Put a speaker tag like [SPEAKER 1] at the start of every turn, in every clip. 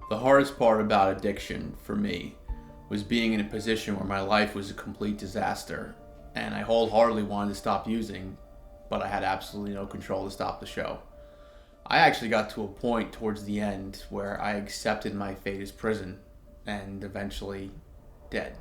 [SPEAKER 1] The hardest part about addiction for me was being in a position where my life was a complete disaster and I wholeheartedly wanted to stop using, but I had absolutely no control to stop the show. I actually got to a point towards the end where I accepted my fate as prison and eventually dead.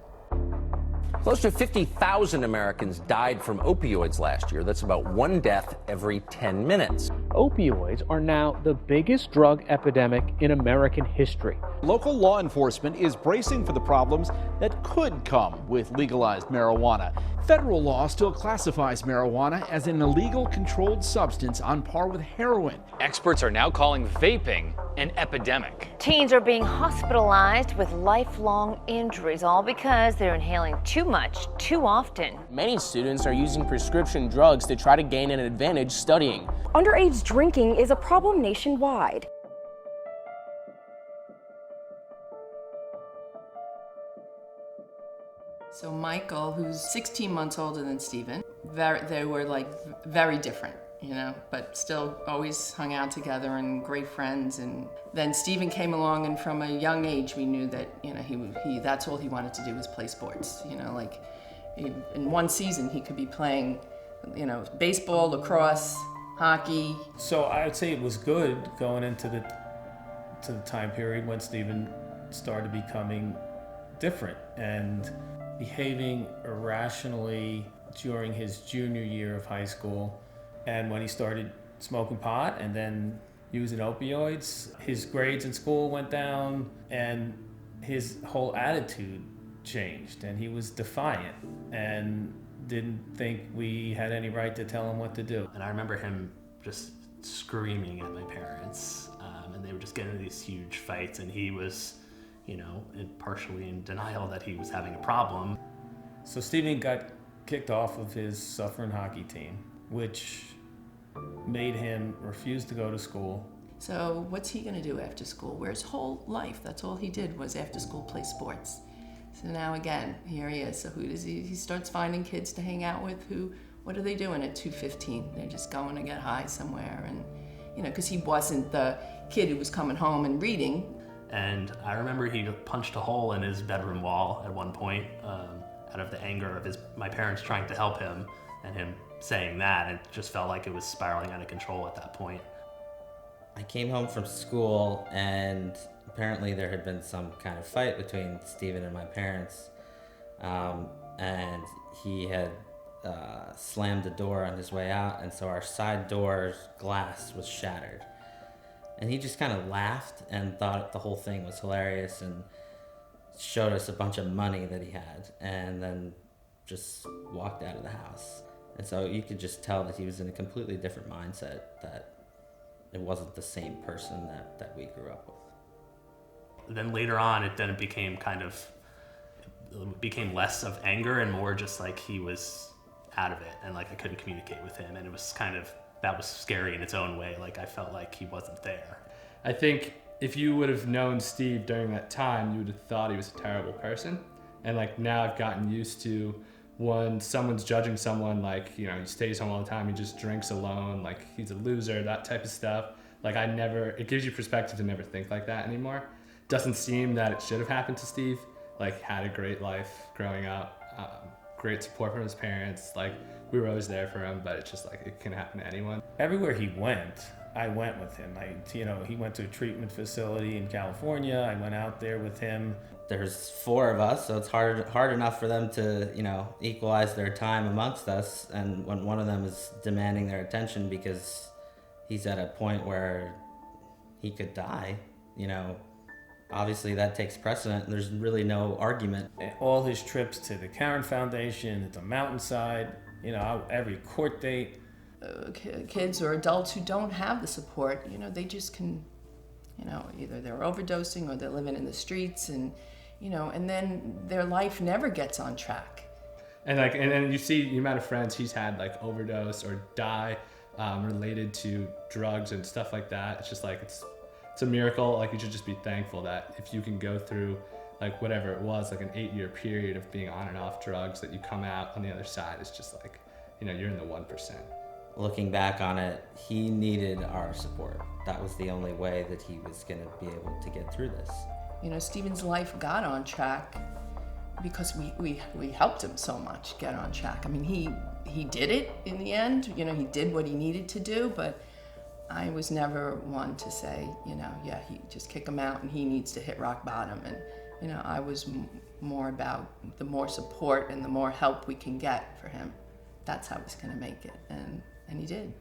[SPEAKER 2] Close to 50,000 Americans died from opioids last year. That's about one death every 10 minutes.
[SPEAKER 3] Opioids are now the biggest drug epidemic in American history.
[SPEAKER 4] Local law enforcement is bracing for the problems that could come with legalized marijuana. Federal law still classifies marijuana as an illegal controlled substance on par with heroin.
[SPEAKER 5] Experts are now calling vaping an epidemic.
[SPEAKER 6] Teens are being hospitalized with lifelong injuries, all because they're inhaling too much, too often.
[SPEAKER 7] Many students are using prescription drugs to try to gain an advantage studying.
[SPEAKER 8] Underage drinking is a problem nationwide.
[SPEAKER 9] So Michael, who's 16 months older than Stephen, they were like very different, you know, but still always hung out together and great friends. And then Stephen came along, and from a young age, we knew that, you know, he that's all he wanted to do was play sports. You know, like in one season he could be playing, you know, baseball, lacrosse, hockey.
[SPEAKER 10] So I would say it was good going into the time period when Stephen started becoming different and behaving irrationally during his junior year of high school. And when he started smoking pot and then using opioids, his grades in school went down and his whole attitude changed, and he was defiant and didn't think we had any right to tell him what to do.
[SPEAKER 11] And I remember him just screaming at my parents, and they would just get into these huge fights, and he was, you know, partially in denial that he was having a problem.
[SPEAKER 10] So Stephen got kicked off of his Suffern hockey team, which made him refuse to go to school.
[SPEAKER 9] So what's he gonna do after school? Where his whole life, that's all he did was after school play sports. So now again, here he is. So who does he starts finding kids to hang out with what are they doing at 2:15? They're just going to get high somewhere, and, you know, because he wasn't the kid who was coming home and reading.
[SPEAKER 11] And I remember he punched a hole in his bedroom wall at one point, out of the anger of my parents trying to help him and him saying that. It just felt like it was spiraling out of control at that point.
[SPEAKER 12] I came home from school, and apparently there had been some kind of fight between Stephen and my parents, and he had slammed the door on his way out, and so our side door's glass was shattered. And he just kind of laughed and thought the whole thing was hilarious and showed us a bunch of money that he had, and then just walked out of the house. And so you could just tell that he was in a completely different mindset, that it wasn't the same person that we grew up with.
[SPEAKER 11] Then later on, it became less of anger and more just like he was out of it, and like I couldn't communicate with him, and it was that was scary in its own way. Like I felt like he wasn't there.
[SPEAKER 13] I think if you would have known Steve during that time, you would have thought he was a terrible person. And like now I've gotten used to when someone's judging someone, like, you know, he stays home all the time, he just drinks alone, like he's a loser, that type of stuff. Like it gives you perspective to never think like that anymore. Doesn't seem that it should have happened to Steve. Like had a great life growing up, great support from his parents. Like we were always there for him, but it's just like it can happen to anyone.
[SPEAKER 10] Everywhere he went, I went with him. He went to a treatment facility in California. I went out there with him.
[SPEAKER 12] There's 4 of us, so it's hard enough for them to, you know, equalize their time amongst us. And when one of them is demanding their attention because he's at a point where he could die, you know, obviously that takes precedent. There's really no argument.
[SPEAKER 10] All his trips to the Karen Foundation, at the Mountainside, you know, every court date.
[SPEAKER 9] Kids or adults who don't have the support, you know, they just can, you know, either they're overdosing or they're living in the streets, and, you know, and then their life never gets on track.
[SPEAKER 13] And like, and then you see the amount of friends he's had like overdose or die related to drugs and stuff like that. It's just like, it's a miracle. Like you should just be thankful that if you can go through like whatever it was, like an 8-year period of being on and off drugs, that you come out on the other side. It's just like, you know, you're in the 1%.
[SPEAKER 12] looking back on it, he needed our support. That was the only way that he was going to be able to get through this.
[SPEAKER 9] You know, Stephen's life got on track because we helped him so much get on track. I mean, he did it in the end. You know, he did what he needed to do, but I was never one to say, you know, yeah, he just kick him out and he needs to hit rock bottom. And, you know, I was more about the more support and the more help we can get for him. That's how he's going to make it, and he did.